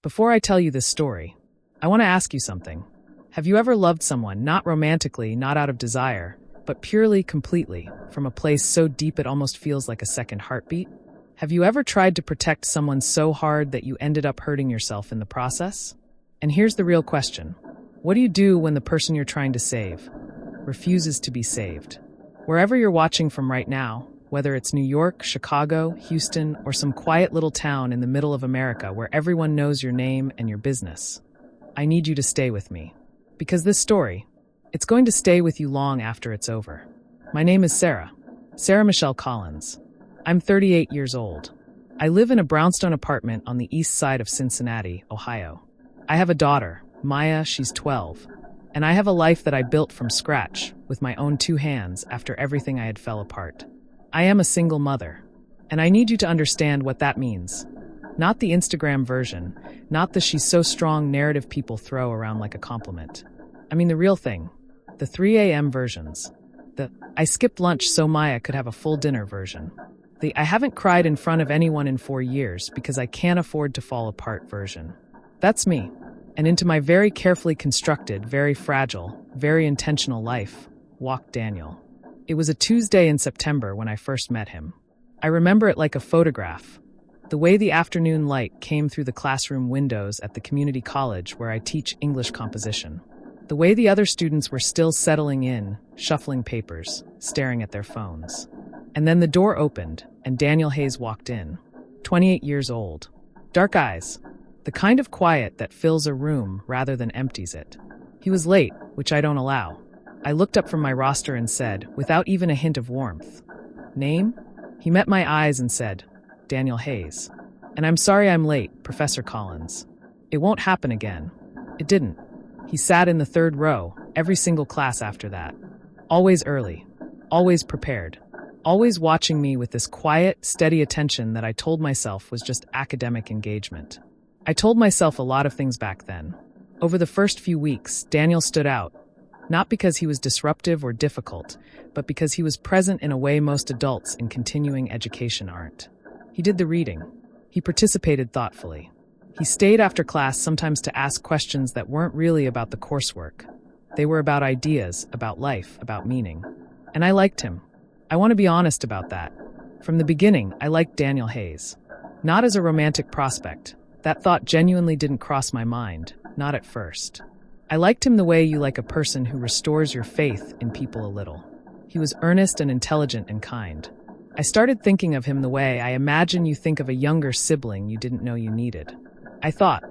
Before I tell you this story, I want to ask you something. Have you ever loved someone, not romantically, not out of desire, but purely, completely, from a place so deep it almost feels like a second heartbeat? Have you ever tried to protect someone so hard that you ended up hurting yourself in the process? And here's the real question. What do you do when the person you're trying to save refuses to be saved? Wherever you're watching from right now, whether it's New York, Chicago, Houston, or some quiet little town in the middle of America where everyone knows your name and your business, I need you to stay with me. Because this story, it's going to stay with you long after it's over. My name is Sarah Michelle Collins. I'm 38 years old. I live in a brownstone apartment on the east side of Cincinnati, Ohio. I have a daughter, Maya, she's 12, and I have a life that I built from scratch with my own two hands after everything I had fell apart. I am a single mother, and I need you to understand what that means. Not the Instagram version, not the she's so strong narrative people throw around like a compliment. I mean the real thing, the 3 a.m. versions. The I skipped lunch so Maya could have a full dinner version. The I haven't cried in front of anyone in 4 years because I can't afford to fall apart version. That's me. And into my very carefully constructed, very fragile, very intentional life walked Daniel. It was a Tuesday in September when I first met him. I remember it like a photograph. The way the afternoon light came through the classroom windows at the community college where I teach English composition. The way the other students were still settling in, shuffling papers, staring at their phones. And then the door opened, and Daniel Hayes walked in. 28 years old. Dark eyes. The kind of quiet that fills a room rather than empties it. He was late, which I don't allow. I looked up from my roster and said, without even a hint of warmth, "Name?" He met my eyes and said, "Daniel Hayes." "And I'm sorry I'm late, Professor Collins. It won't happen again." It didn't. He sat in the third row, every single class after that. Always early. Always prepared. Always watching me with this quiet, steady attention that I told myself was just academic engagement. I told myself a lot of things back then. Over the first few weeks, Daniel stood out, not because he was disruptive or difficult, but because he was present in a way most adults in continuing education aren't. He did the reading. He participated thoughtfully. He stayed after class sometimes to ask questions that weren't really about the coursework. They were about ideas, about life, about meaning. And I liked him. I want to be honest about that. From the beginning, I liked Daniel Hayes. Not as a romantic prospect. That thought genuinely didn't cross my mind, not at first. I liked him the way you like a person who restores your faith in people a little. He was earnest and intelligent and kind. I started thinking of him the way I imagine you think of a younger sibling you didn't know you needed. I thought,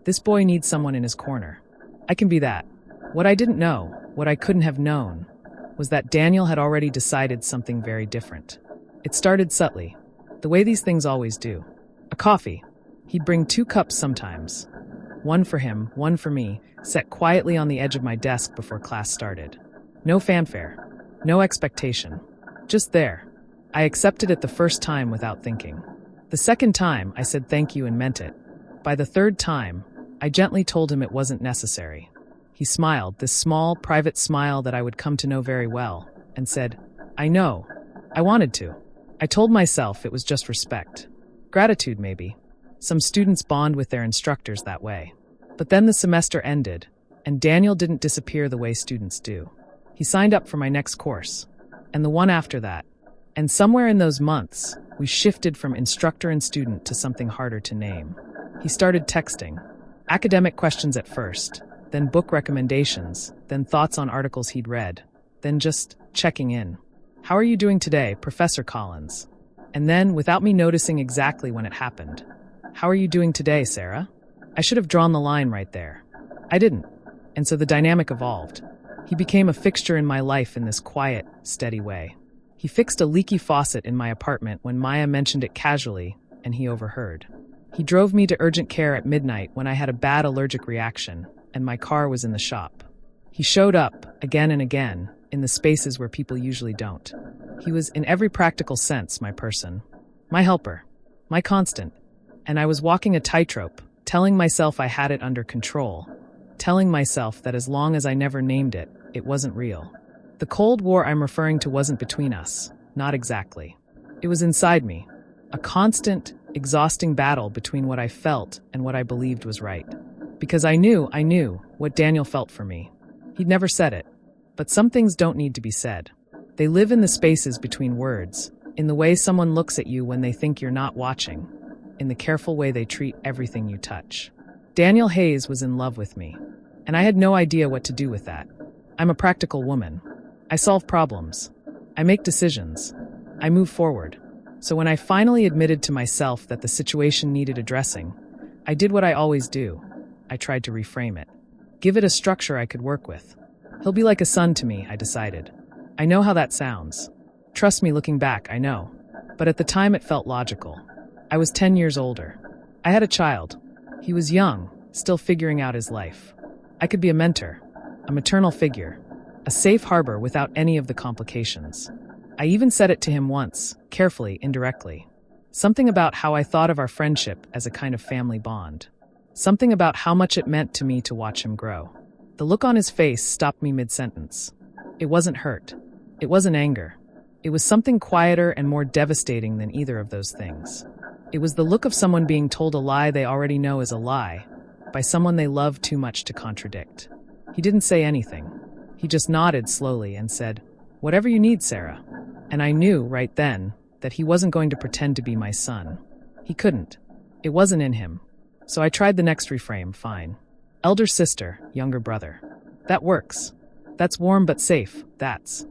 this boy needs someone in his corner. I can be that. What I didn't know, what I couldn't have known, was that Daniel had already decided something very different. It started subtly, the way these things always do. A coffee. He'd bring 2 cups sometimes. One for him, one for me, set quietly on the edge of my desk before class started. No fanfare. No expectation. Just there. I accepted it the first time without thinking. The second time, I said thank you and meant it. By the third time, I gently told him it wasn't necessary. He smiled, this small, private smile that I would come to know very well, and said, "I know. I wanted to." I told myself it was just respect. Gratitude, maybe. Some students bond with their instructors that way. But then the semester ended, and Daniel didn't disappear the way students do. He signed up for my next course, and the one after that. And somewhere in those months, we shifted from instructor and student to something harder to name. He started texting. Academic questions at first, then book recommendations, then thoughts on articles he'd read, then just checking in. "How are you doing today, Professor Collins?" And then, without me noticing exactly when it happened, "How are you doing today, Sarah?" I should have drawn the line right there. I didn't, and so the dynamic evolved. He became a fixture in my life in this quiet, steady way. He fixed a leaky faucet in my apartment when Maya mentioned it casually, and he overheard. He drove me to urgent care at midnight when I had a bad allergic reaction, and my car was in the shop. He showed up, again and again, in the spaces where people usually don't. He was, in every practical sense, my person. My helper. My constant. And I was walking a tightrope, telling myself I had it under control. Telling myself that as long as I never named it, it wasn't real. The Cold War I'm referring to wasn't between us. Not exactly. It was inside me. A constant, exhausting battle between what I felt and what I believed was right. Because I knew what Daniel felt for me. He'd never said it. But some things don't need to be said. They live in the spaces between words, in the way someone looks at you when they think you're not watching, in the careful way they treat everything you touch. Daniel Hayes was in love with me, and I had no idea what to do with that. I'm a practical woman. I solve problems. I make decisions. I move forward. So when I finally admitted to myself that the situation needed addressing, I did what I always do. I tried to reframe it. Give it a structure I could work with. He'll be like a son to me, I decided. I know how that sounds. Trust me, looking back, I know. But at the time it felt logical. I was 10 years older. I had a child. He was young, still figuring out his life. I could be a mentor, a maternal figure, a safe harbor without any of the complications. I even said it to him once, carefully, indirectly. Something about how I thought of our friendship as a kind of family bond. Something about how much it meant to me to watch him grow. The look on his face stopped me mid-sentence. It wasn't hurt. It wasn't anger. It was something quieter and more devastating than either of those things. It was the look of someone being told a lie they already know is a lie, by someone they love too much to contradict. He didn't say anything. He just nodded slowly and said, "Whatever you need, Sarah." And I knew, right then, that he wasn't going to pretend to be my son. He couldn't. It wasn't in him. So I tried the next reframe, fine. Elder sister, younger brother. That works. That's warm but safe, that's.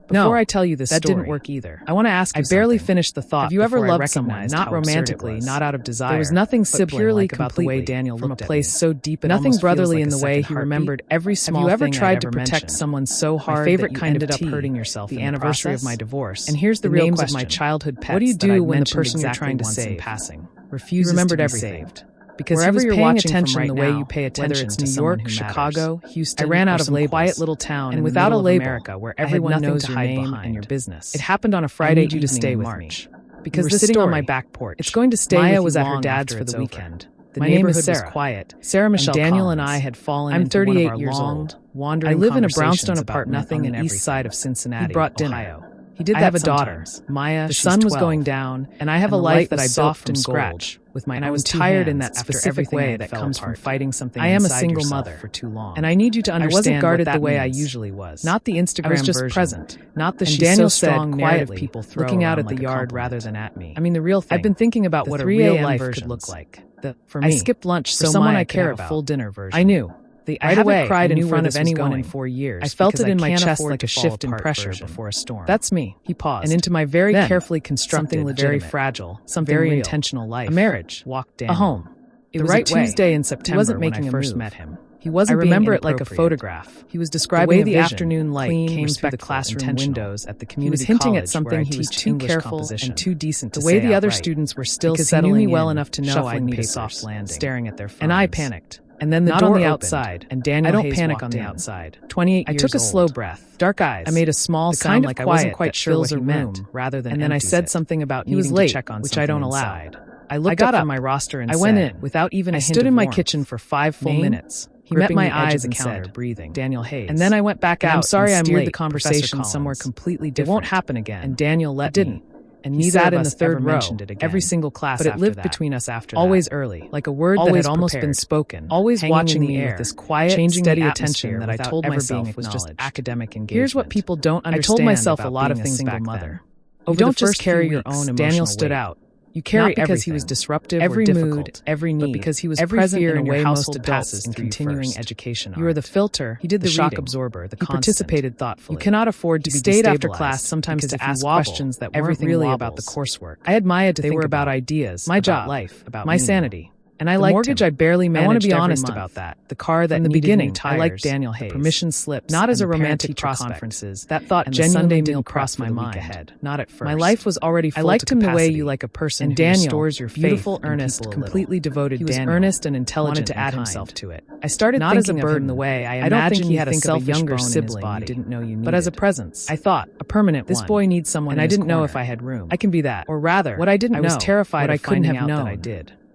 Before I tell you this story, that didn't work either. I want to ask you something. I barely finished the thought. Have you ever loved someone, not romantically, not out of desire? There was nothing sibling-like about the way Daniel looked at me. From a place so deep it almost brotherly in the way he remembered every small thing I'd ever mentioned. Have you ever tried to protect someone so hard that you ended up hurting yourself? The anniversary of my divorce. And here's the real question: my childhood pets. What do you do when the person you're trying to save refuses to be saved? Because wherever you're paying attention, the way you pay attention, whether it's New York, Chicago, Houston, I ran out of labels, quiet little town, and without a label, America, where everyone knows your name and your business. It happened on a Friday evening to stay with me, because this sitting on my back porch. It's going to stay. Maya was at her dad's for the weekend. My neighborhood was quiet. Sarah Michelle Daniel and I had fallen. I'm 38 years old. Wandering. I live in a brownstone apartment on the east side of Cincinnati. He brought dinner. He did that. I have a daughter, Maya. The sun was going down, and I have a life that I built from scratch with my own. And I was tired in that specific way that comes from fighting something. I am a single mother for too long, and I need you to understand. I wasn't guarded the way I usually was. Not the Instagram version. I was just present. Not the she's Daniel so strong, quietly people looking out at the yard rather than at me. I mean, the real thing. I've been thinking about what a real life could look like. For me, I skipped lunch so someone I care about. Full dinner version. I knew. I haven't cried in front of anyone in 4 years. I felt it in my chest like a shift in pressure before a storm. That's me. He paused. And into my very carefully constructed, very fragile, something very intentional life. A marriage. Walked in. A home. It was a Tuesday in September when I first met him. He wasn't. I remember it like a photograph. He was describing the way the afternoon light came through the classroom windows at the community college. He was hinting at something he was too careful and too decent to say. The way the other students were still settling in, he knew me well enough to know I'd need a soft landing, staring at their phones. And I panicked. And then the door on the outside, and Daniel Hayes. I don't panic on the outside. 28 years old. I took a slow breath. Dark eyes. I made a small sound like I wasn't quite sure what he meant, rather than. And then I said something about needing to check on something, which I don't allow. I looked up from my roster and I went in without even a hint of warmth. I stood in my kitchen for 5 full minutes. He met my eyes and said, breathing, "Daniel Hayes." And then I went back out. I'm sorry, I'm late. The conversation somewhere completely different. It won't happen again. And Daniel let me. And neither of us ever mentioned it again. Every single class, but it lived between us after that. Always early, like a word that had almost been spoken. Always watching the air with this quiet, steady attention that I told myself was just academic engagement. Here's what people don't understand. I told myself a lot of things back then. You don't just carry your own emotional Daniel stood out. You carry not because he was disruptive every or difficult, mood, every need, but because he was present in a way most adults in continuing education are. You are the filter, he did the shock absorber, the constant. He participated thoughtfully. You cannot afford to be stayed after class sometimes to ask questions that weren't really about the coursework. I had Maya to think about. They were about ideas, my job, life, about my sanity. And I liked mortgage him. I barely managed. I want to be honest about that. The car that in the beginning, I liked Daniel Hayes. Permission slips, not as a romantic conferences. That thought genuinely didn't cross my mind. Ahead, not at first. My life was already full. I liked him the way you like a person. And Daniel restores your beautiful, earnest, completely devoted. He was earnest and intelligent to add himself to it. I started not as a burden the way I don't think he had a selfish younger sibling you didn't know you needed, but as a presence. I thought a permanent. This boy needs someone, and I didn't know if I had room. I can be that, or rather, what I didn't know. I was terrified I couldn't have known that I did.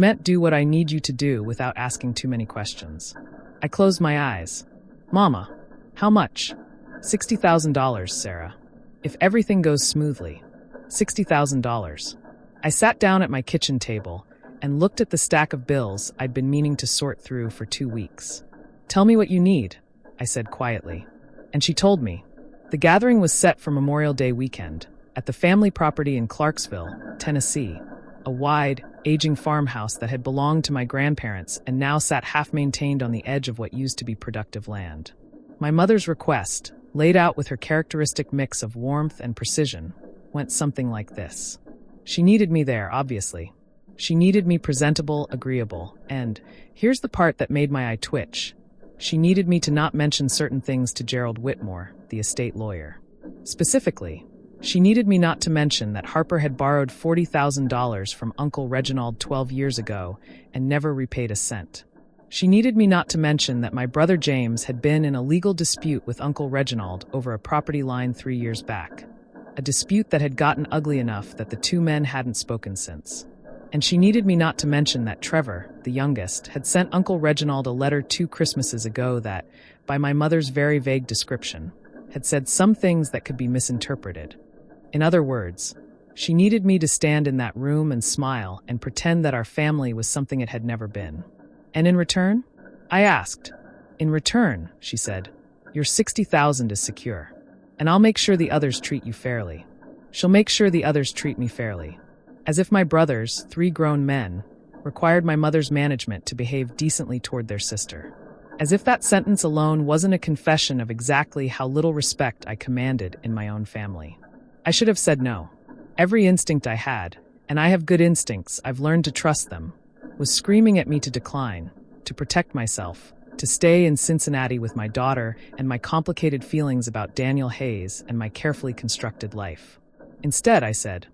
meant do what I need you to do without asking too many questions. I closed my eyes. Mama, how much? $60,000, Sarah. If everything goes smoothly. $60,000. I sat down at my kitchen table and looked at the stack of bills I'd been meaning to sort through for 2 weeks. "Tell me what you need," I said quietly. And she told me. The gathering was set for Memorial Day weekend at the family property in Clarksville, Tennessee, a wide, aging farmhouse that had belonged to my grandparents and now sat half-maintained on the edge of what used to be productive land. My mother's request, laid out with her characteristic mix of warmth and precision, went something like this. She needed me there, obviously. She needed me presentable, agreeable, and, here's the part that made my eye twitch, she needed me to not mention certain things to Gerald Whitmore, the estate lawyer. Specifically, she needed me not to mention that Harper had borrowed $40,000 from Uncle Reginald 12 years ago and never repaid a cent. She needed me not to mention that my brother James had been in a legal dispute with Uncle Reginald over a property line 3 years back, a dispute that had gotten ugly enough that the two men hadn't spoken since. And she needed me not to mention that Trevor, the youngest, had sent Uncle Reginald a letter 2 Christmases ago that, by my mother's very vague description, had said some things that could be misinterpreted. In other words, she needed me to stand in that room and smile and pretend that our family was something it had never been. And in return? I asked. In return, she said, your $60,000 is secure. And I'll make sure the others treat you fairly. She'll make sure the others treat me fairly. As if my brothers, 3 grown men, required my mother's management to behave decently toward their sister. As if that sentence alone wasn't a confession of exactly how little respect I commanded in my own family. I should have said no. Every instinct I had, and I have good instincts, I've learned to trust them, was screaming at me to decline, to protect myself, to stay in Cincinnati with my daughter and my complicated feelings about Daniel Hayes and my carefully constructed life. Instead, I said,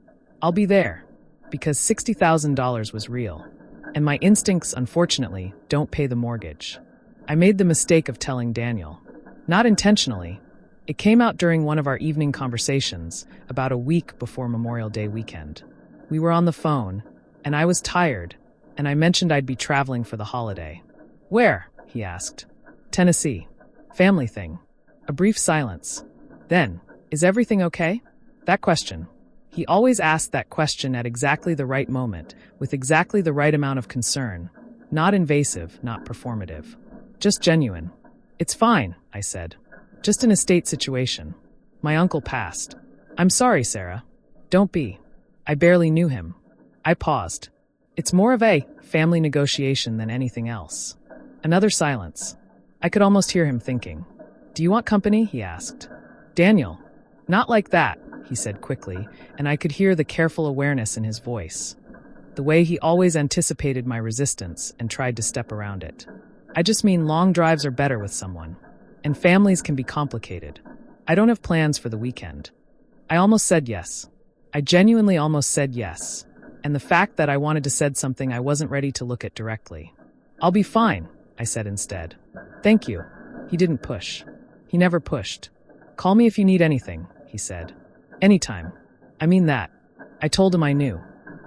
I'll be there, because $60,000 was real, and my instincts, unfortunately, don't pay the mortgage. I made the mistake of telling Daniel. Not intentionally. It came out during one of our evening conversations, about a week before Memorial Day weekend. We were on the phone, and I was tired, and I mentioned I'd be traveling for the holiday. Where? He asked. Tennessee. Family thing. A brief silence. Then, is everything okay? That question. He always asked that question at exactly the right moment, with exactly the right amount of concern. Not invasive, not performative. Just genuine. It's fine, I said. Just an estate situation. My uncle passed. I'm sorry, Sarah. Don't be. I barely knew him. I paused. It's more of a family negotiation than anything else. Another silence. I could almost hear him thinking. Do you want company? He asked. Daniel. Not like that, he said quickly, and I could hear the careful awareness in his voice. The way he always anticipated my resistance and tried to step around it. I just mean long drives are better with someone. And families can be complicated. I don't have plans for the weekend. I almost said yes. I genuinely almost said yes. And the fact that I wanted to said something I wasn't ready to look at directly. I'll be fine, I said instead. Thank you. He didn't push. He never pushed. Call me if you need anything, he said. Anytime. I mean that. I told him I knew.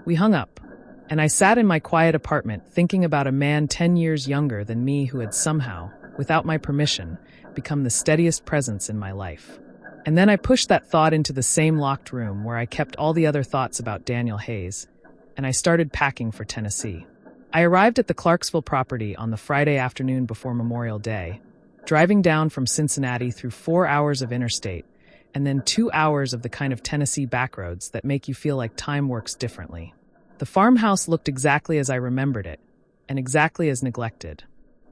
We hung up. And I sat in my quiet apartment thinking about a man 10 years younger than me who had somehow, without my permission, become the steadiest presence in my life. And then I pushed that thought into the same locked room where I kept all the other thoughts about Daniel Hayes, and I started packing for Tennessee. I arrived at the Clarksville property on the Friday afternoon before Memorial Day, driving down from Cincinnati through 4 hours of interstate, and then 2 hours of the kind of Tennessee backroads that make you feel like time works differently. The farmhouse looked exactly as I remembered it, and exactly as neglected.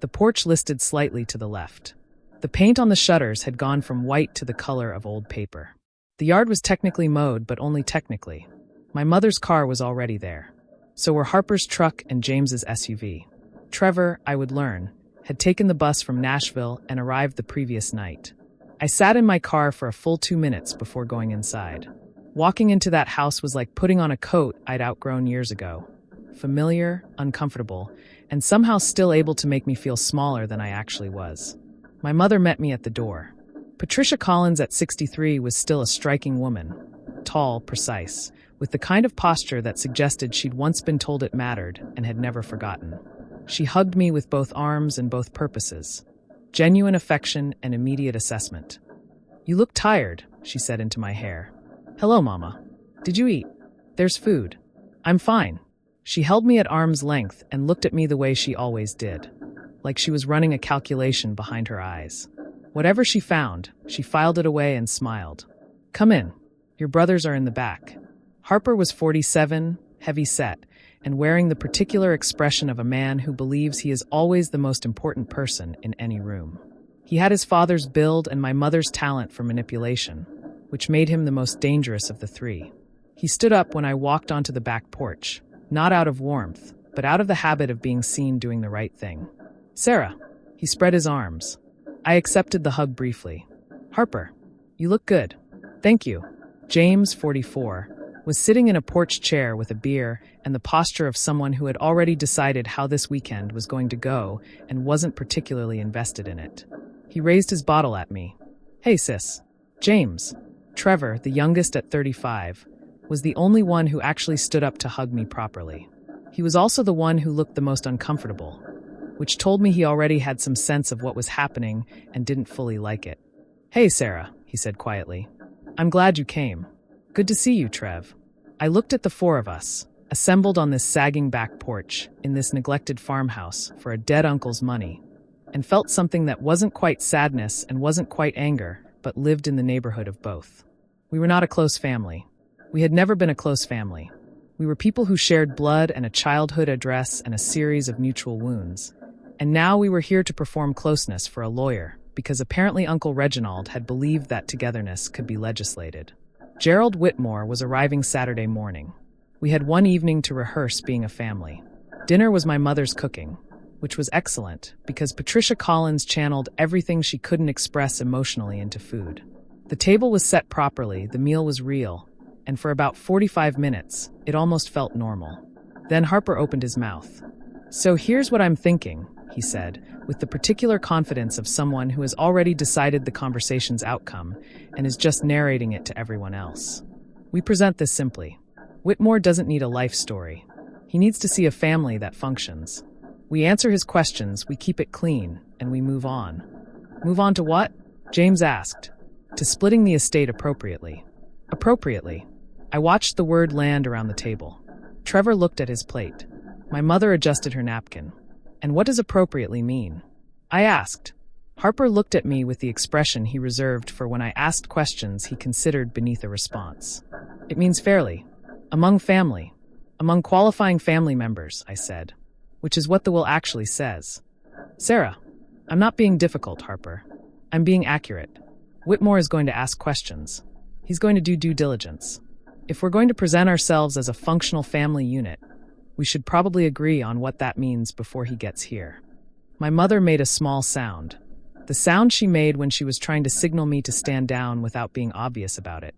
The porch listed slightly to the left. The paint on the shutters had gone from white to the color of old paper. The yard was technically mowed, but only technically. My mother's car was already there. So were Harper's truck and James's SUV. Trevor, I would learn, had taken the bus from Nashville and arrived the previous night. I sat in my car for a full 2 minutes before going inside. Walking into that house was like putting on a coat I'd outgrown years ago. Familiar, uncomfortable, and somehow still able to make me feel smaller than I actually was. My mother met me at the door. Patricia Collins at 63 was still a striking woman. Tall, precise, with the kind of posture that suggested she'd once been told it mattered and had never forgotten. She hugged me with both arms and both purposes. Genuine affection and immediate assessment. You look tired, she said into my hair. Hello, Mama. Did you eat? There's food. I'm fine. She held me at arm's length and looked at me the way she always did, like she was running a calculation behind her eyes. Whatever she found, she filed it away and smiled. Come in. Your brothers are in the back. Harper was 47, heavy-set, and wearing the particular expression of a man who believes he is always the most important person in any room. He had his father's build and my mother's talent for manipulation, which made him the most dangerous of the three. He stood up when I walked onto the back porch, not out of warmth, but out of the habit of being seen doing the right thing. Sarah. He spread his arms. I accepted the hug briefly. Harper. You look good. Thank you. James, 44, was sitting in a porch chair with a beer and the posture of someone who had already decided how this weekend was going to go and wasn't particularly invested in it. He raised his bottle at me. Hey, sis. James. Trevor, the youngest at 35, was the only one who actually stood up to hug me properly. He was also the one who looked the most uncomfortable, which told me he already had some sense of what was happening and didn't fully like it. Hey, Sarah, he said quietly. I'm glad you came. Good to see you, Trev. I looked at the four of us, assembled on this sagging back porch in this neglected farmhouse for a dead uncle's money, and felt something that wasn't quite sadness and wasn't quite anger, but lived in the neighborhood of both. We were not a close family. We had never been a close family. We were people who shared blood and a childhood address and a series of mutual wounds. And now we were here to perform closeness for a lawyer, because apparently Uncle Reginald had believed that togetherness could be legislated. Gerald Whitmore was arriving Saturday morning. We had one evening to rehearse being a family. Dinner was my mother's cooking, which was excellent because Patricia Collins channeled everything she couldn't express emotionally into food. The table was set properly, the meal was real, and for about 45 minutes, it almost felt normal. Then Harper opened his mouth. So here's what I'm thinking, he said, with the particular confidence of someone who has already decided the conversation's outcome and is just narrating it to everyone else. We present this simply. Whitmore doesn't need a life story. He needs to see a family that functions. We answer his questions, we keep it clean, and we move on. Move on to what? James asked. To splitting the estate appropriately. Appropriately. I watched the word land around the table. Trevor looked at his plate. My mother adjusted her napkin. And what does appropriately mean? I asked. Harper looked at me with the expression he reserved for when I asked questions he considered beneath a response. It means fairly. Among family. Among qualifying family members, I said. Which is what the will actually says. Sarah, I'm not being difficult, Harper. I'm being accurate. Whitmore is going to ask questions. He's going to do due diligence. If we're going to present ourselves as a functional family unit, we should probably agree on what that means before he gets here. My mother made a small sound. The sound she made when she was trying to signal me to stand down without being obvious about it.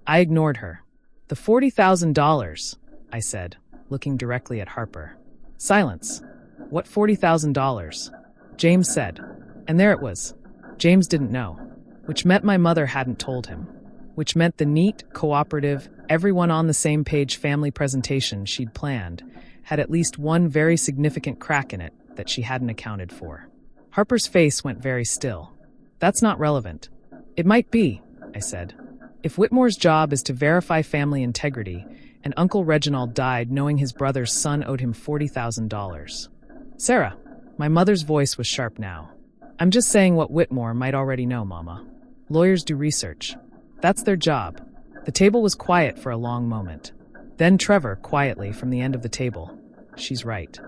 I ignored her. The $40,000, I said, looking directly at Harper. Silence. What $40,000? James said. And there it was. James didn't know. Which meant my mother hadn't told him. Which meant the neat, cooperative, everyone on the same page family presentation she'd planned had at least one very significant crack in it that she hadn't accounted for. Harper's face went very still. That's not relevant. It might be, I said. If Whitmore's job is to verify family integrity, and Uncle Reginald died knowing his brother's son owed him $40,000. Sarah, my mother's voice was sharp now. I'm just saying what Whitmore might already know, Mama. Lawyers do research. That's their job. The table was quiet for a long moment. Then Trevor, quietly, from the end of the table. She's right.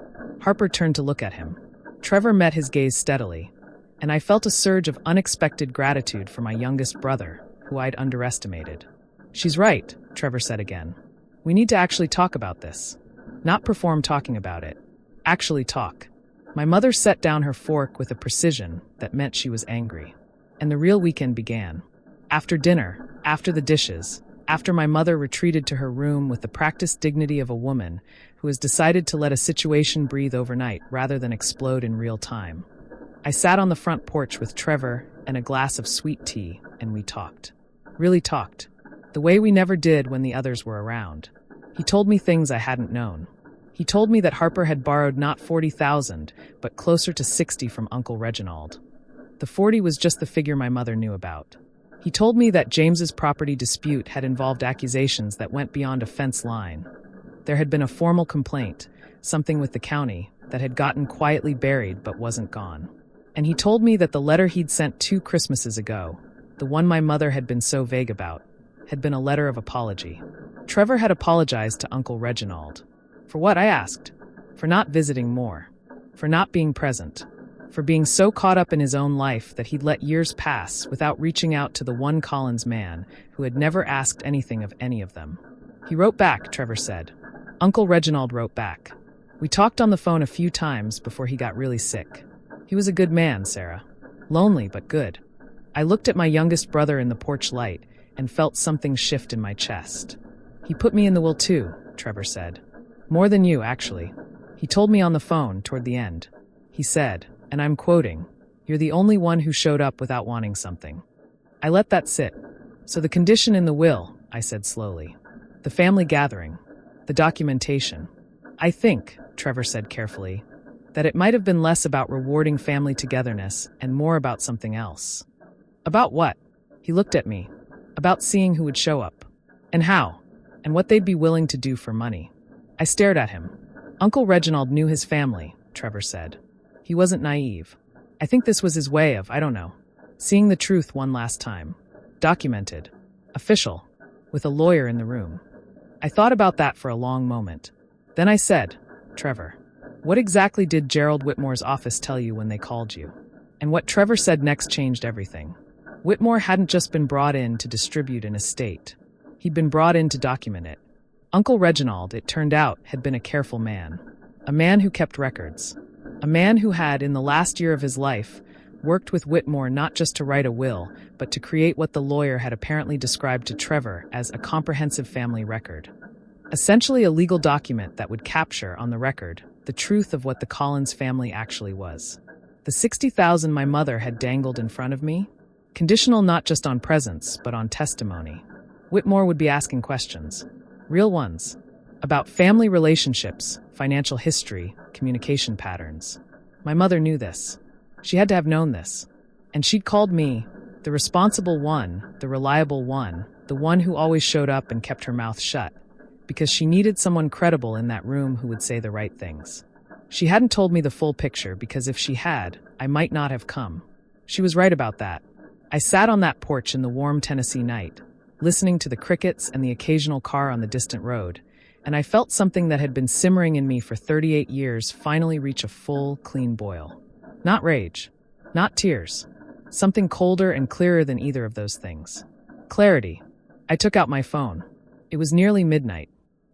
Harper turned to look at him. Trevor met his gaze steadily, and I felt a surge of unexpected gratitude for my youngest brother, who I'd underestimated. She's right, Trevor said again. We need to actually talk about this. Not perform talking about it. Actually talk. My mother set down her fork with a precision that meant she was angry. And the real weekend began. After dinner, after the dishes, after my mother retreated to her room with the practiced dignity of a woman who has decided to let a situation breathe overnight rather than explode in real time. I sat on the front porch with Trevor and a glass of sweet tea, and we talked. Really talked. The way we never did when the others were around. He told me things I hadn't known. He told me that Harper had borrowed not $40,000, but closer to $60 from Uncle Reginald. The 40 was just the figure my mother knew about. He told me that James's property dispute had involved accusations that went beyond a fence line. There had been a formal complaint, something with the county, that had gotten quietly buried but wasn't gone. And he told me that the letter he'd sent 2 Christmases ago, the one my mother had been so vague about, had been a letter of apology. Trevor had apologized to Uncle Reginald. For what, I asked. For not visiting more. For not being present. For being so caught up in his own life that he'd let years pass without reaching out to the one Collins man who had never asked anything of any of them. He wrote back, Trevor said. Uncle Reginald wrote back. We talked on the phone a few times before he got really sick. He was a good man, Sarah. Lonely, but good. I looked at my youngest brother in the porch light and felt something shift in my chest. He put me in the will too, Trevor said. More than you, actually. He told me on the phone toward the end. He said, and I'm quoting, "You're the only one who showed up without wanting something." I let that sit. So the condition in the will, I said slowly. The family gathering. The documentation. I think, Trevor said carefully, that it might have been less about rewarding family togetherness and more about something else. About what? He looked at me. About seeing who would show up. And how. And what they'd be willing to do for money. I stared at him. Uncle Reginald knew his family, Trevor said. He wasn't naive. I think this was his way of, I don't know, seeing the truth one last time. Documented. Official. With a lawyer in the room. I thought about that for a long moment. Then I said, Trevor, what exactly did Gerald Whitmore's office tell you when they called you? And what Trevor said next changed everything. Whitmore hadn't just been brought in to distribute an estate. He'd been brought in to document it. Uncle Reginald, it turned out, had been a careful man. A man who kept records. A man who had, in the last year of his life, worked with Whitmore not just to write a will, but to create what the lawyer had apparently described to Trevor as a comprehensive family record. Essentially a legal document that would capture, on the record, the truth of what the Collins family actually was. The $60,000 my mother had dangled in front of me, conditional not just on presence, but on testimony. Whitmore would be asking questions. Real ones. About family relationships, financial history, communication patterns. My mother knew this. She had to have known this. And she'd called me the responsible one, the reliable one, the one who always showed up and kept her mouth shut, because she needed someone credible in that room who would say the right things. She hadn't told me the full picture because if she had, I might not have come. She was right about that. I sat on that porch in the warm Tennessee night, listening to the crickets and the occasional car on the distant road, and I felt something that had been simmering in me for 38 years finally reach a full, clean boil. Not rage. Not tears. Something colder and clearer than either of those things. Clarity. I took out my phone. It was nearly midnight.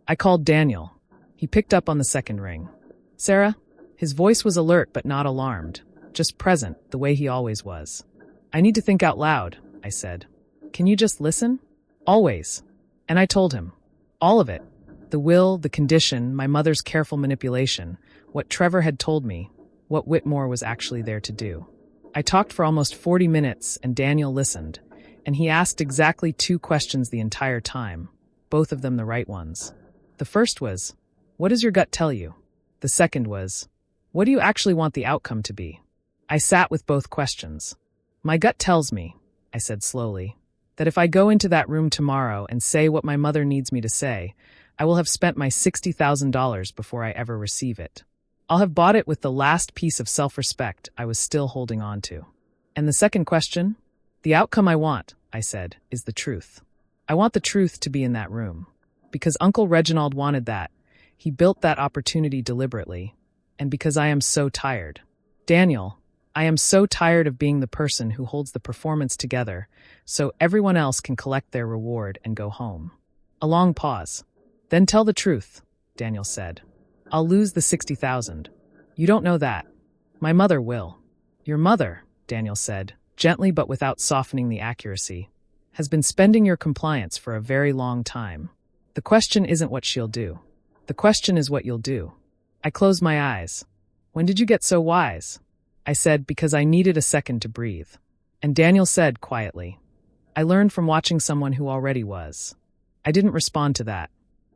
I called Daniel. He picked up on the second ring. Sarah? His voice was alert but not alarmed, just present, the way he always was. I need to think out loud, I said. Can you just listen? Always. And I told him. All of it. The will, the condition, my mother's careful manipulation, what Trevor had told me, what Whitmore was actually there to do. I talked for almost 40 minutes and Daniel listened, and he asked exactly 2 questions the entire time, both of them the right ones. The first was, what does your gut tell you? The second was, what do you actually want the outcome to be? I sat with both questions. My gut tells me, I said slowly, that if I go into that room tomorrow and say what my mother needs me to say, I will have spent my $60,000 before I ever receive it. I'll have bought it with the last piece of self-respect I was still holding on to. And the second question? The outcome I want, I said, is the truth. I want the truth to be in that room. Because Uncle Reginald wanted that. He built that opportunity deliberately. And because I am so tired. Daniel, I am so tired of being the person who holds the performance together so everyone else can collect their reward and go home. A long pause. Then tell the truth, Daniel said. I'll lose the $60,000. You don't know that. My mother will. Your mother, Daniel said, gently but without softening the accuracy, has been spending your compliance for a very long time. The question isn't what she'll do. The question is what you'll do. I closed my eyes. When did you get so wise? I said, because I needed a second to breathe. And Daniel said quietly, I learned from watching someone who already was. I didn't respond to that.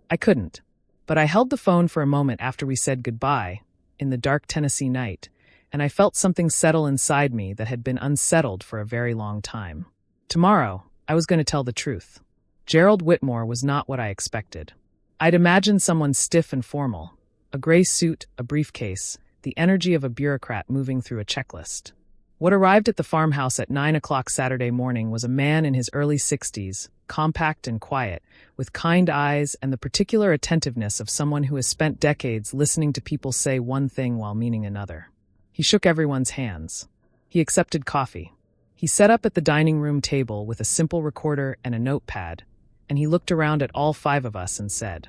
I couldn't. But I held the phone for a moment after we said goodbye, in the dark Tennessee night, and I felt something settle inside me that had been unsettled for a very long time. Tomorrow, I was going to tell the truth. Gerald Whitmore was not what I expected. I'd imagined someone stiff and formal, a gray suit, a briefcase, the energy of a bureaucrat moving through a checklist. What arrived at the farmhouse at 9 o'clock Saturday morning was a man in his early 60s, compact and quiet, with kind eyes and the particular attentiveness of someone who has spent decades listening to people say one thing while meaning another. He shook everyone's hands. He accepted coffee. He sat up at the dining room table with a simple recorder and a notepad, and he looked around at all 5 of us and said,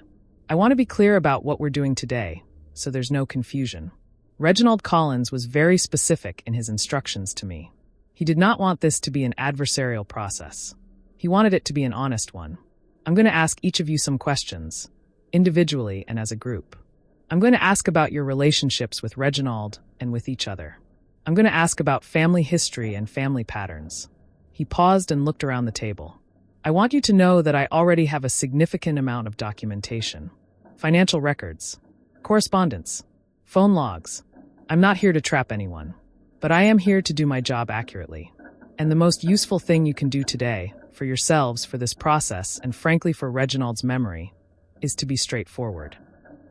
"I want to be clear about what we're doing today, so there's no confusion." Reginald Collins was very specific in his instructions to me. He did not want this to be an adversarial process. He wanted it to be an honest one. I'm going to ask each of you some questions, individually and as a group. I'm going to ask about your relationships with Reginald and with each other. I'm going to ask about family history and family patterns. He paused and looked around the table. I want you to know that I already have a significant amount of documentation. Financial records, correspondence, phone logs. I'm not here to trap anyone, but I am here to do my job accurately. And the most useful thing you can do today, for yourselves, for this process, and frankly for Reginald's memory, is to be straightforward.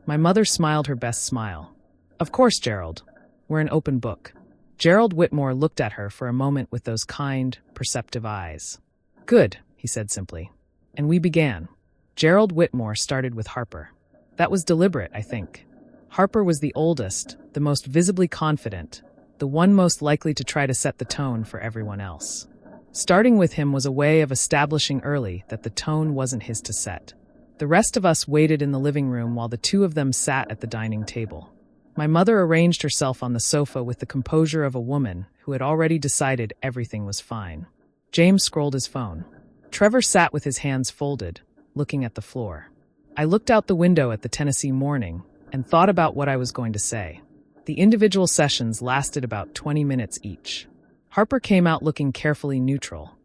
My mother smiled her best smile. Of course, Gerald. We're an open book. Gerald Whitmore looked at her for a moment with those kind, perceptive eyes. Good, he said simply. And we began. Gerald Whitmore started with Harper. That was deliberate, I think. Harper was the oldest, the most visibly confident, the one most likely to try to set the tone for everyone else. Starting with him was a way of establishing early that the tone wasn't his to set. The rest of us waited in the living room while the 2 of them sat at the dining table. My mother arranged herself on the sofa with the composure of a woman who had already decided everything was fine. James scrolled his phone. Trevor sat with his hands folded, looking at the floor. I looked out the window at the Tennessee morning and thought about what I was going to say. The individual sessions lasted about 20 minutes each. Harper came out looking carefully neutral,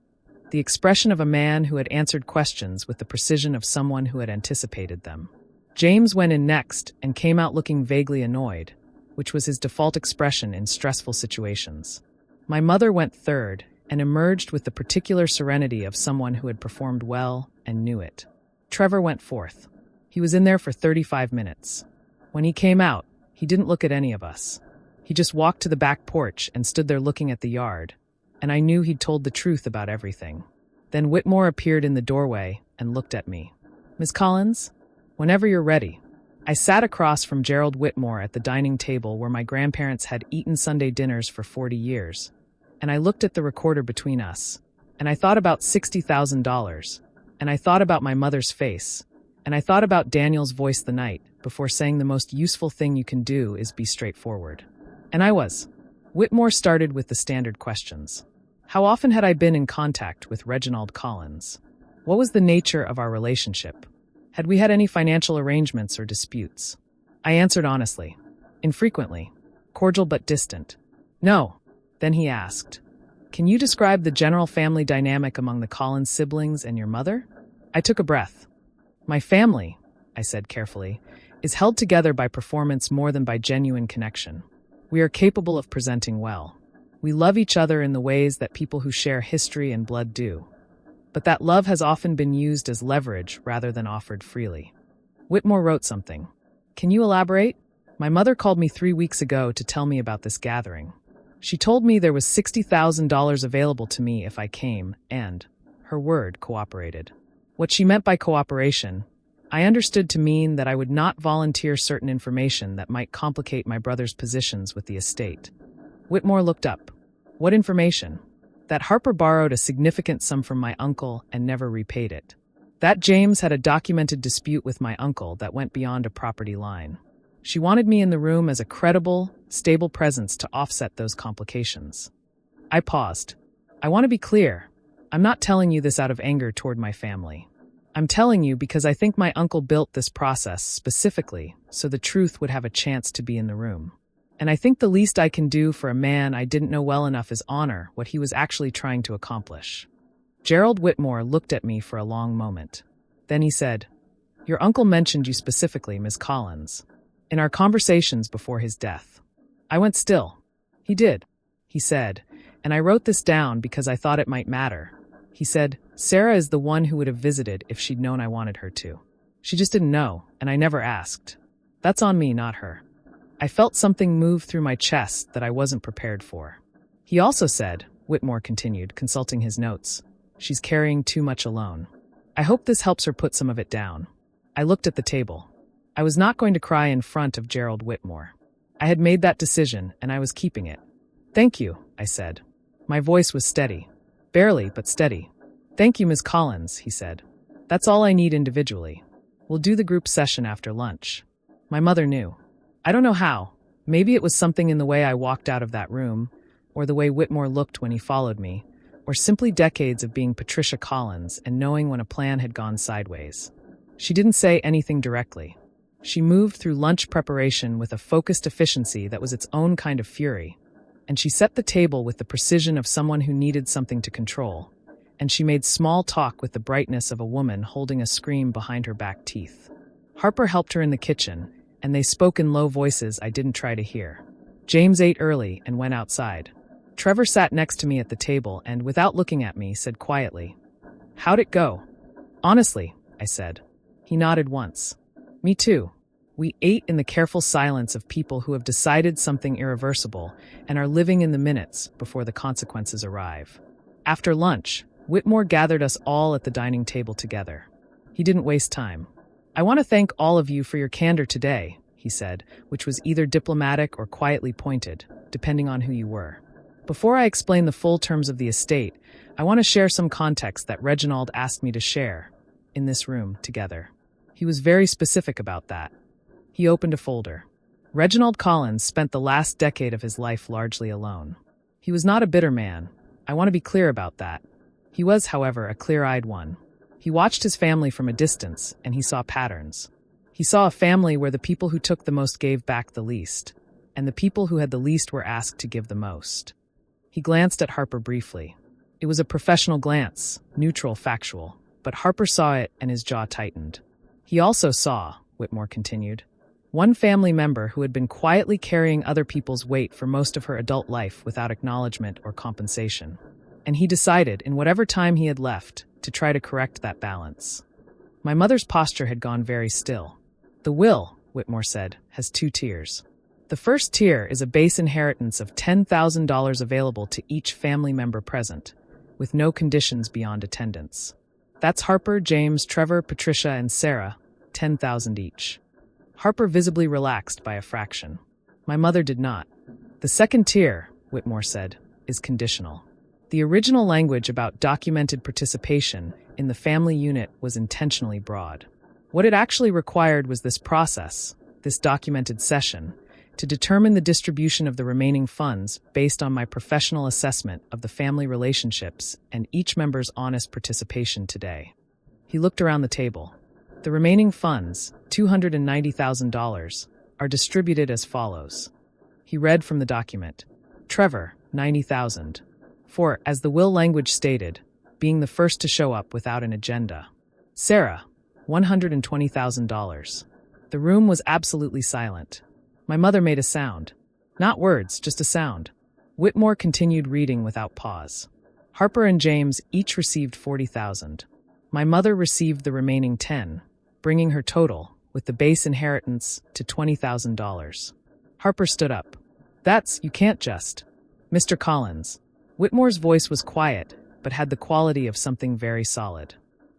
the expression of a man who had answered questions with the precision of someone who had anticipated them. James went in next and came out looking vaguely annoyed, which was his default expression in stressful situations. My mother went third and emerged with the particular serenity of someone who had performed well and knew it. Trevor went fourth. He was in there for 35 minutes. When he came out, he didn't look at any of us. He just walked to the back porch and stood there looking at the yard, and I knew he'd told the truth about everything. Then Whitmore appeared in the doorway and looked at me. "Miss Collins, whenever you're ready." I sat across from Gerald Whitmore at the dining table where my grandparents had eaten Sunday dinners for 40 years, and I looked at the recorder between us, and I thought about $60,000, and I thought about my mother's face, and I thought about Daniel's voice the night before saying the most useful thing you can do is be straightforward. And I was. Whitmore started with the standard questions. How often had I been in contact with Reginald Collins? What was the nature of our relationship? Had we had any financial arrangements or disputes? I answered honestly. Infrequently. Cordial but distant. No. Then he asked, "Can you describe the general family dynamic among the Collins siblings and your mother?" I took a breath. "My family," I said carefully, "is held together by performance more than by genuine connection. We are capable of presenting well. We love each other in the ways that people who share history and blood do. But that love has often been used as leverage rather than offered freely." Whitmore wrote something. "Can you elaborate?" My mother called me 3 weeks ago to tell me about this gathering. She told me there was $60,000 available to me if I came and, her word, cooperated. What she meant by cooperation, I understood to mean that I would not volunteer certain information that might complicate my brother's positions with the estate. Whitmore looked up. "What information?" "That Harper borrowed a significant sum from my uncle and never repaid it. That James had a documented dispute with my uncle that went beyond a property line. She wanted me in the room as a credible, stable presence to offset those complications." I paused. "I want to be clear. I'm not telling you this out of anger toward my family. I'm telling you because I think my uncle built this process specifically so the truth would have a chance to be in the room. And I think the least I can do for a man I didn't know well enough is honor what he was actually trying to accomplish." Gerald Whitmore looked at me for a long moment. Then he said, "Your uncle mentioned you specifically, Miss Collins, in our conversations before his death." I went still. "He did," he said, and I wrote this down because I thought it might matter. He said, "Sarah is the one who would have visited if she'd known I wanted her to." She just didn't know, and I never asked. That's on me, not her. I felt something move through my chest that I wasn't prepared for. He also said, Whitmore continued, consulting his notes, she's carrying too much alone. I hope this helps her put some of it down. I looked at the table. I was not going to cry in front of Gerald Whitmore. I had made that decision, and I was keeping it. Thank you, I said. My voice was steady. Barely, but steady. Thank you, Ms. Collins, he said. That's all I need individually. We'll do the group session after lunch. My mother knew. I don't know how. Maybe it was something in the way I walked out of that room, or the way Whitmore looked when he followed me, or simply decades of being Patricia Collins and knowing when a plan had gone sideways. She didn't say anything directly. She moved through lunch preparation with a focused efficiency that was its own kind of fury, and she set the table with the precision of someone who needed something to control, and she made small talk with the brightness of a woman holding a scream behind her back teeth. Harper helped her in the kitchen, and they spoke in low voices I didn't try to hear. James ate early and went outside. Trevor sat next to me at the table and, without looking at me, said quietly, "How'd it go?" "Honestly," I said. He nodded once. "Me too." We ate in the careful silence of people who have decided something irreversible and are living in the minutes before the consequences arrive. After lunch, Whitmore gathered us all at the dining table together. He didn't waste time. "I want to thank all of you for your candor today," he said, which was either diplomatic or quietly pointed, depending on who you were. "Before I explain the full terms of the estate, I want to share some context that Reginald asked me to share in this room together. He was very specific about that." He opened a folder. Reginald Collins spent the last decade of his life largely alone. He was not a bitter man. I want to be clear about that. He was, however, a clear-eyed one. He watched his family from a distance, and he saw patterns. He saw a family where the people who took the most gave back the least, and the people who had the least were asked to give the most. He glanced at Harper briefly. It was a professional glance, neutral, factual, but Harper saw it and his jaw tightened. He also saw, Whitmore continued, one family member who had been quietly carrying other people's weight for most of her adult life without acknowledgement or compensation. And he decided, in whatever time he had left, to try to correct that balance. My mother's posture had gone very still. "The will," Whitmore said, "has 2 tiers. The first tier is a base inheritance of $10,000 available to each family member present, with no conditions beyond attendance. That's Harper, James, Trevor, Patricia, and Sarah, $10,000 each." Harper visibly relaxed by a fraction. My mother did not. "The second tier," Whitmore said, "is conditional." The original language about documented participation in the family unit was intentionally broad. What it actually required was this process, this documented session, to determine the distribution of the remaining funds based on my professional assessment of the family relationships and each member's honest participation today. He looked around the table. The remaining funds, $290,000, are distributed as follows. He read from the document. Trevor, $90,000. For, as the will language stated, being the first to show up without an agenda. Sarah, $120,000. The room was absolutely silent. My mother made a sound. Not words, just a sound. Whitmore continued reading without pause. Harper and James each received $40,000. My mother received the remaining 10, bringing her total, with the base inheritance, to $20,000. Harper stood up. "You can't just." "Mr. Collins." Whitmore's voice was quiet, but had the quality of something very solid.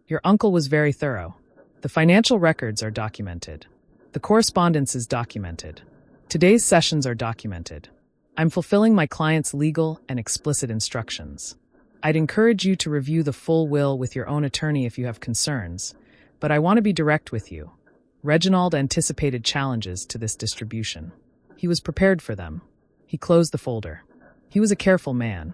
"Your uncle was very thorough. The financial records are documented. The correspondence is documented. Today's sessions are documented. I'm fulfilling my client's legal and explicit instructions. I'd encourage you to review the full will with your own attorney if you have concerns, but I want to be direct with you. Reginald anticipated challenges to this distribution. He was prepared for them." He closed the folder. He was a careful man.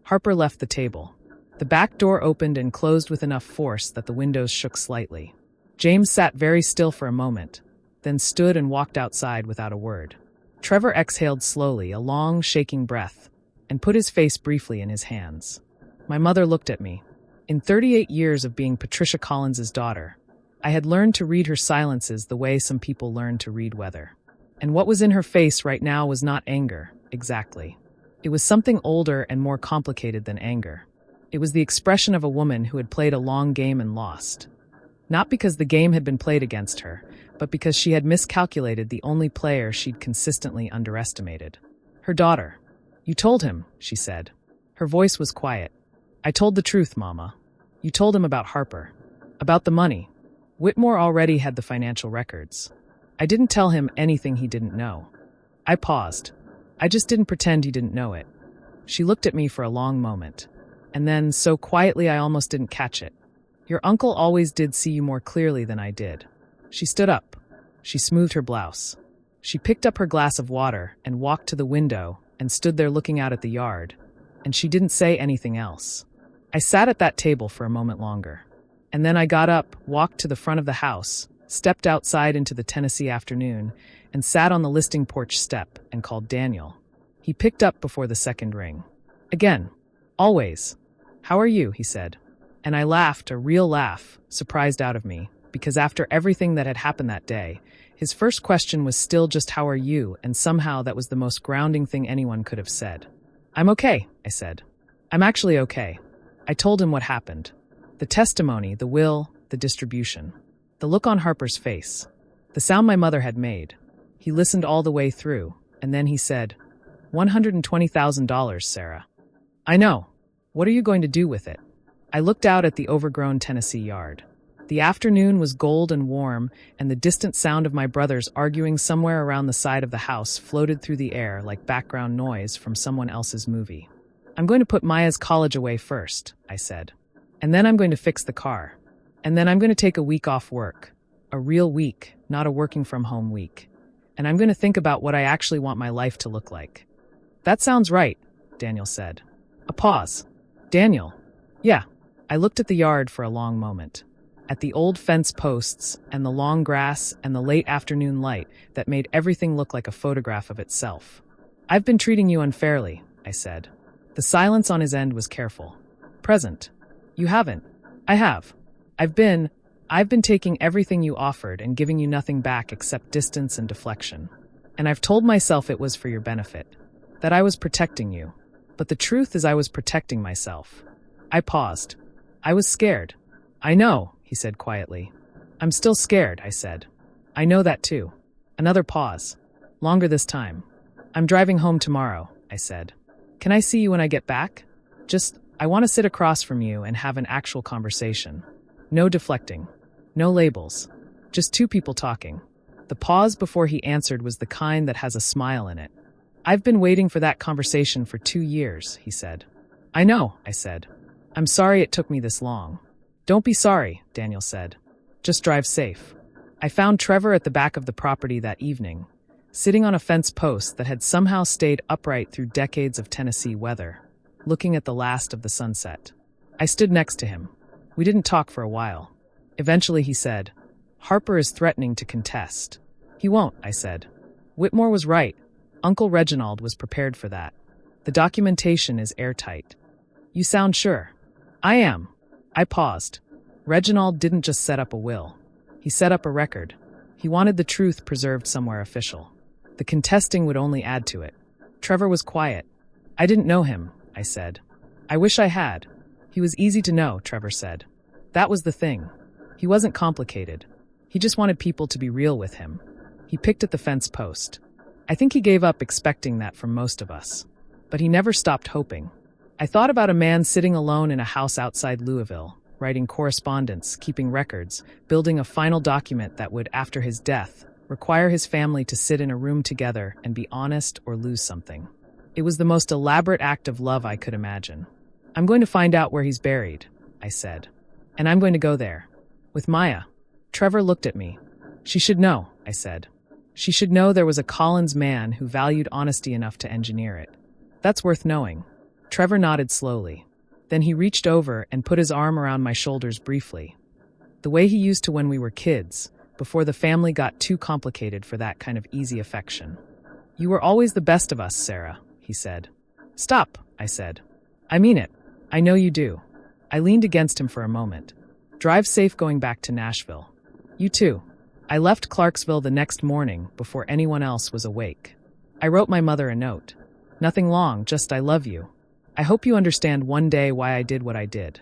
Harper left the table. The back door opened and closed with enough force that the windows shook slightly. James sat very still for a moment, then stood and walked outside without a word. Trevor exhaled slowly, a long, shaking breath, and put his face briefly in his hands. My mother looked at me. In 38 years of being Patricia Collins's daughter, I had learned to read her silences the way some people learn to read weather. And what was in her face right now was not anger, exactly. It was something older and more complicated than anger. It was the expression of a woman who had played a long game and lost. Not because the game had been played against her, but because she had miscalculated the only player she'd consistently underestimated. Her daughter. You told him, she said. Her voice was quiet. I told the truth, Mama. You told him about Harper. About the money. Whitmore already had the financial records. I didn't tell him anything he didn't know. I paused. I just didn't pretend he didn't know it. She looked at me for a long moment. And then, so quietly I almost didn't catch it. Your uncle always did see you more clearly than I did. She stood up. She smoothed her blouse. She picked up her glass of water and walked to the window and stood there looking out at the yard. And she didn't say anything else. I sat at that table for a moment longer. And then I got up, walked to the front of the house, stepped outside into the Tennessee afternoon, and sat on the listing porch step and called Daniel. He picked up before the second ring. Again. Always. How are you? He said. And I laughed, a real laugh, surprised out of me, because after everything that had happened that day, his first question was still just how are you, and somehow that was the most grounding thing anyone could have said. I'm okay, I said. I'm actually okay. I told him what happened. The testimony, the will, the distribution. The look on Harper's face. The sound my mother had made. He listened all the way through, and then he said, $120,000, Sarah. I know. What are you going to do with it? I looked out at the overgrown Tennessee yard. The afternoon was gold and warm, and the distant sound of my brothers arguing somewhere around the side of the house floated through the air like background noise from someone else's movie. I'm going to put Maya's college away first, I said. And then I'm going to fix the car. And then I'm going to take a week off work. A real week, not a working from home week. And I'm going to think about what I actually want my life to look like. That sounds right, Daniel said. A pause. Daniel. Yeah. I looked at the yard for a long moment. At the old fence posts and the long grass and the late afternoon light that made everything look like a photograph of itself. I've been treating you unfairly, I said. The silence on his end was careful. Present. You haven't. I have. I've been taking everything you offered and giving you nothing back except distance and deflection. And I've told myself it was for your benefit. That I was protecting you. But the truth is I was protecting myself. I paused. I was scared. I know, he said quietly. I'm still scared, I said. I know that too. Another pause. Longer this time. I'm driving home tomorrow, I said. Can I see you when I get back? I want to sit across from you and have an actual conversation. No deflecting. No labels. Just two people talking. The pause before he answered was the kind that has a smile in it. I've been waiting for that conversation for 2 years, he said. I know, I said. I'm sorry it took me this long. Don't be sorry, Daniel said. Just drive safe. I found Trevor at the back of the property that evening, sitting on a fence post that had somehow stayed upright through decades of Tennessee weather, looking at the last of the sunset. I stood next to him. We didn't talk for a while. Eventually he said, Harper is threatening to contest. He won't, I said. Whitmore was right. Uncle Reginald was prepared for that. The documentation is airtight. You sound sure. I am. I paused. Reginald didn't just set up a will. He set up a record. He wanted the truth preserved somewhere official. The contesting would only add to it. Trevor was quiet. I didn't know him, I said. I wish I had. He was easy to know, Trevor said. That was the thing. He wasn't complicated. He just wanted people to be real with him. He picked at the fence post. I think he gave up expecting that from most of us. But he never stopped hoping. I thought about a man sitting alone in a house outside Louisville, writing correspondence, keeping records, building a final document that would, after his death, require his family to sit in a room together and be honest or lose something. It was the most elaborate act of love I could imagine. I'm going to find out where he's buried, I said. And I'm going to go there. With Maya. Trevor looked at me. She should know, I said. She should know there was a Collins man who valued honesty enough to engineer it. That's worth knowing. Trevor nodded slowly. Then he reached over and put his arm around my shoulders briefly. The way he used to when we were kids, before the family got too complicated for that kind of easy affection. You were always the best of us, Sarah, he said. Stop, I said. I mean it. I know you do. I leaned against him for a moment. Drive safe going back to Nashville. You too. I left Clarksville the next morning before anyone else was awake. I wrote my mother a note. Nothing long, just I love you. I hope you understand one day why I did what I did.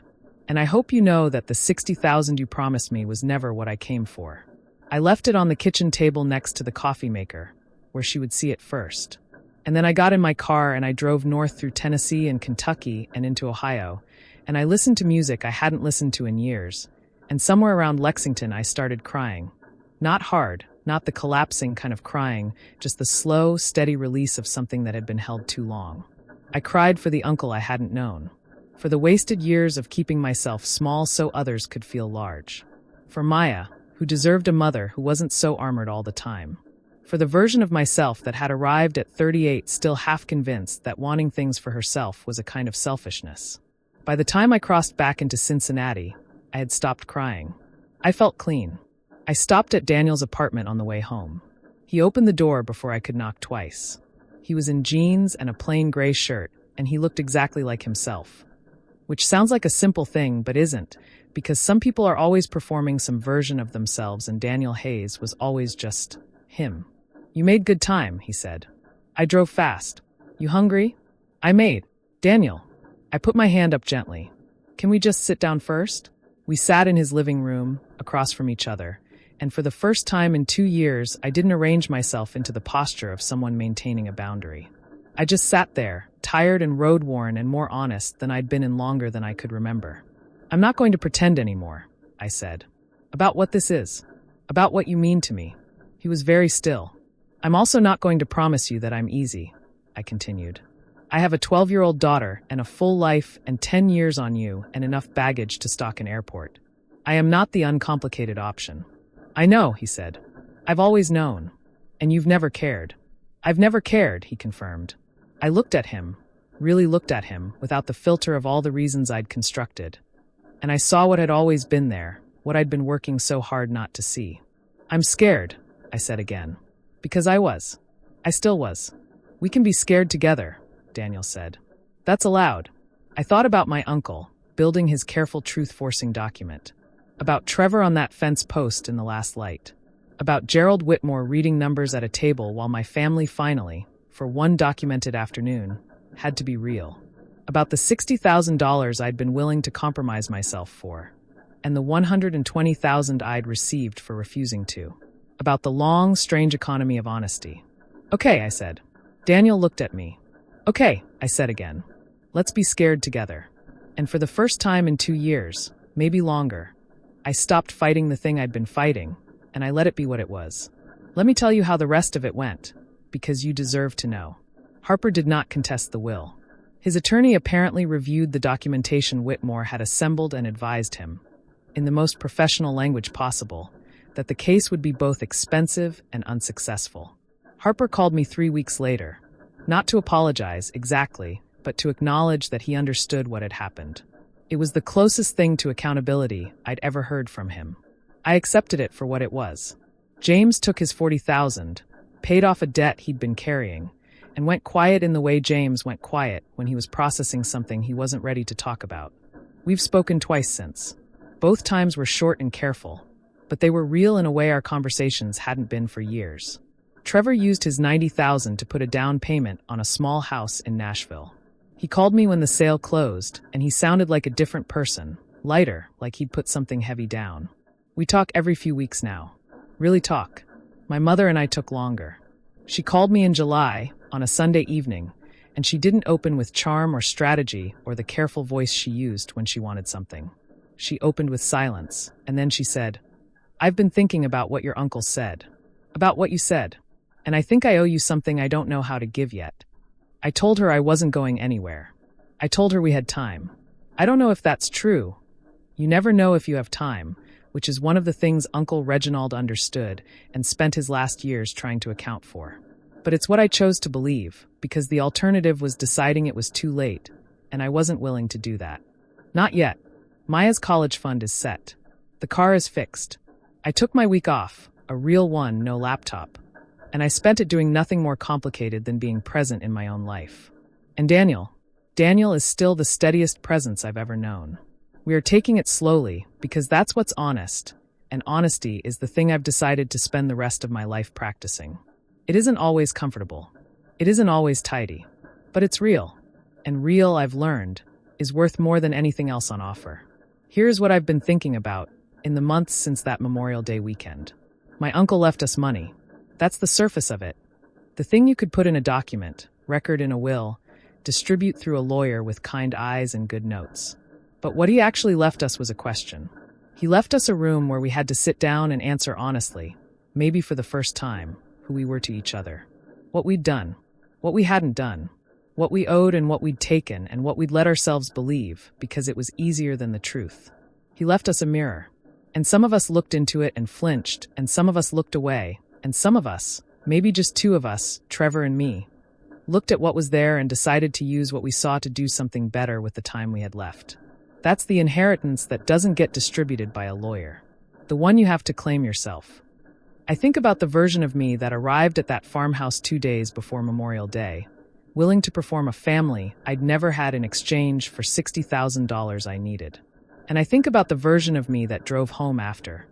And I hope you know that the 60,000 you promised me was never what I came for. I left it on the kitchen table next to the coffee maker, where she would see it first. And then I got in my car and I drove north through Tennessee and Kentucky and into Ohio, and I listened to music I hadn't listened to in years. And somewhere around Lexington I started crying. Not hard, not the collapsing kind of crying, just the slow, steady release of something that had been held too long. I cried for the uncle I hadn't known. For the wasted years of keeping myself small so others could feel large. For Maya, who deserved a mother who wasn't so armored all the time. For the version of myself that had arrived at 38 still half convinced that wanting things for herself was a kind of selfishness. By the time I crossed back into Cincinnati, I had stopped crying. I felt clean. I stopped at Daniel's apartment on the way home. He opened the door before I could knock twice. He was in jeans and a plain gray shirt, and he looked exactly like himself. Which sounds like a simple thing, but isn't, because some people are always performing some version of themselves, and Daniel Hayes was always just him. "You made good time," he said. "I drove fast. You hungry?" "I made." "Daniel." I put my hand up gently. "Can we just sit down first?" We sat in his living room, across from each other, and for the first time in 2 years, I didn't arrange myself into the posture of someone maintaining a boundary. I just sat there, tired and road-worn and more honest than I'd been in longer than I could remember. "I'm not going to pretend anymore," I said. "About what this is. About what you mean to me." He was very still. "I'm also not going to promise you that I'm easy," I continued. "I have a 12-year-old daughter and a full life and 10 years on you and enough baggage to stock an airport. I am not the uncomplicated option." "I know," he said. "I've always known. And you've never cared." "I've never cared," he confirmed. I looked at him, really looked at him, without the filter of all the reasons I'd constructed. And I saw what had always been there, what I'd been working so hard not to see. "I'm scared," I said again. Because I was. I still was. "We can be scared together," Daniel said. "That's allowed." I thought about my uncle, building his careful truth-forcing document. About Trevor on that fence post in the last light. About Gerald Whitmore reading numbers at a table while my family finally, for one documented afternoon, had to be real. About the $60,000 I'd been willing to compromise myself for, and the $120,000 I'd received for refusing to. About the long, strange economy of honesty. "Okay," I said. Daniel looked at me. "Okay," I said again. "Let's be scared together." And for the first time in 2 years, maybe longer, I stopped fighting the thing I'd been fighting, and I let it be what it was. Let me tell you how the rest of it went, because you deserve to know. Harper did not contest the will. His attorney apparently reviewed the documentation Whitmore had assembled and advised him, in the most professional language possible, that the case would be both expensive and unsuccessful. Harper called me 3 weeks later, not to apologize exactly, but to acknowledge that he understood what had happened. It was the closest thing to accountability I'd ever heard from him. I accepted it for what it was. James took his $40,000, paid off a debt he'd been carrying, and went quiet in the way James went quiet when he was processing something he wasn't ready to talk about. We've spoken twice since. Both times were short and careful, but they were real in a way our conversations hadn't been for years. Trevor used his $90,000 to put a down payment on a small house in Nashville. He called me when the sale closed, and he sounded like a different person, lighter, like he'd put something heavy down. We talk every few weeks now. Really talk. My mother and I took longer. She called me in July, on a Sunday evening, and she didn't open with charm or strategy or the careful voice she used when she wanted something. She opened with silence, and then she said, "I've been thinking about what your uncle said. About what you said. And I think I owe you something I don't know how to give yet." I told her I wasn't going anywhere. I told her we had time. I don't know if that's true. You never know if you have time, which is one of the things Uncle Reginald understood and spent his last years trying to account for. But it's what I chose to believe, because the alternative was deciding it was too late, and I wasn't willing to do that. Not yet. Maya's college fund is set. The car is fixed. I took my week off, a real one, no laptop. And I spent it doing nothing more complicated than being present in my own life. And Daniel is still the steadiest presence I've ever known. We are taking it slowly, because that's what's honest, and honesty is the thing I've decided to spend the rest of my life practicing. It isn't always comfortable. It isn't always tidy. But it's real. And real, I've learned, is worth more than anything else on offer. Here's what I've been thinking about in the months since that Memorial Day weekend. My uncle left us money. That's the surface of it. The thing you could put in a document, record in a will, distribute through a lawyer with kind eyes and good notes. But what he actually left us was a question. He left us a room where we had to sit down and answer honestly, maybe for the first time, who we were to each other. What we'd done, what we hadn't done, what we owed and what we'd taken, and what we'd let ourselves believe because it was easier than the truth. He left us a mirror, and some of us looked into it and flinched, and some of us looked away, and some of us, maybe just two of us, Trevor and me, looked at what was there and decided to use what we saw to do something better with the time we had left. That's the inheritance that doesn't get distributed by a lawyer. The one you have to claim yourself. I think about the version of me that arrived at that farmhouse 2 days before Memorial Day, willing to perform a family I'd never had in exchange for $60,000 I needed. And I think about the version of me that drove home after,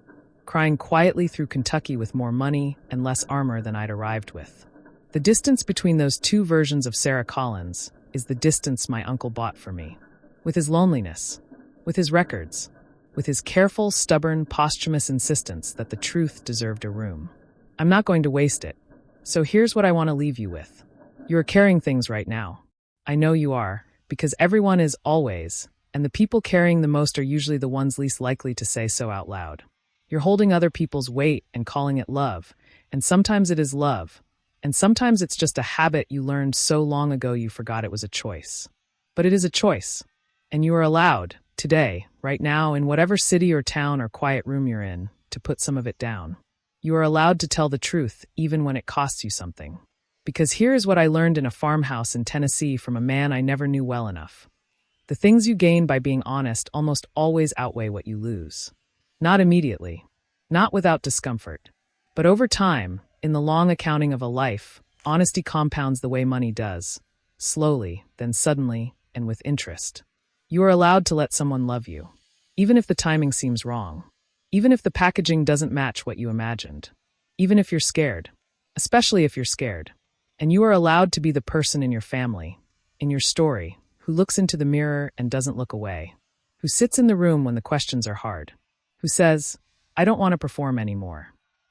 crying quietly through Kentucky with more money and less armor than I'd arrived with. The distance between those two versions of Sarah Collins is the distance my uncle bought for me. With his loneliness, with his records, with his careful, stubborn, posthumous insistence that the truth deserved a room. I'm not going to waste it. So here's what I want to leave you with. You are carrying things right now. I know you are, because everyone is always, and the people carrying the most are usually the ones least likely to say so out loud. You're holding other people's weight and calling it love, and sometimes it is love, and sometimes it's just a habit you learned so long ago you forgot it was a choice. But it is a choice, and you are allowed, today, right now, in whatever city or town or quiet room you're in, to put some of it down. You are allowed to tell the truth, even when it costs you something. Because here is what I learned in a farmhouse in Tennessee from a man I never knew well enough. The things you gain by being honest almost always outweigh what you lose. Not immediately, not without discomfort, but over time, in the long accounting of a life, honesty compounds the way money does, slowly, then suddenly, and with interest. You are allowed to let someone love you, even if the timing seems wrong, even if the packaging doesn't match what you imagined, even if you're scared, especially if you're scared. And you are allowed to be the person in your family, in your story, who looks into the mirror and doesn't look away, who sits in the room when the questions are hard, who says, I don't want to perform anymore.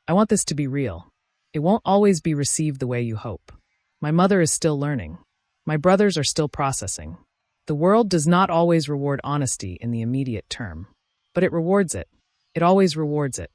I want this to be real. It won't always be received the way you hope. My mother is still learning. My brothers are still processing. The world does not always reward honesty in the immediate term, but it rewards it. It always rewards it.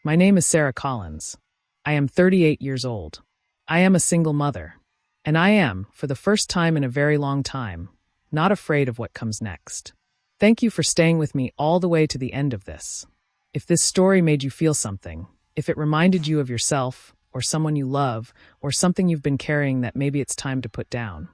My name is Sarah Collins. I am 38 years old. I am a single mother, and I am, for the first time in a very long time, not afraid of what comes next. Thank you for staying with me all the way to the end of this. If this story made you feel something, if it reminded you of yourself, or someone you love, or something you've been carrying that maybe it's time to put down,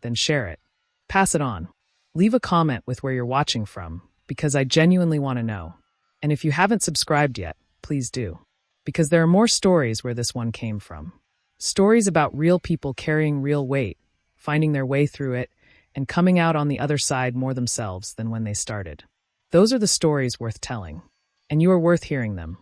then share it. Pass it on. Leave a comment with where you're watching from, because I genuinely want to know. And if you haven't subscribed yet, please do. Because there are more stories where this one came from. Stories about real people carrying real weight, finding their way through it, and coming out on the other side more themselves than when they started. Those are the stories worth telling. And you are worth hearing them.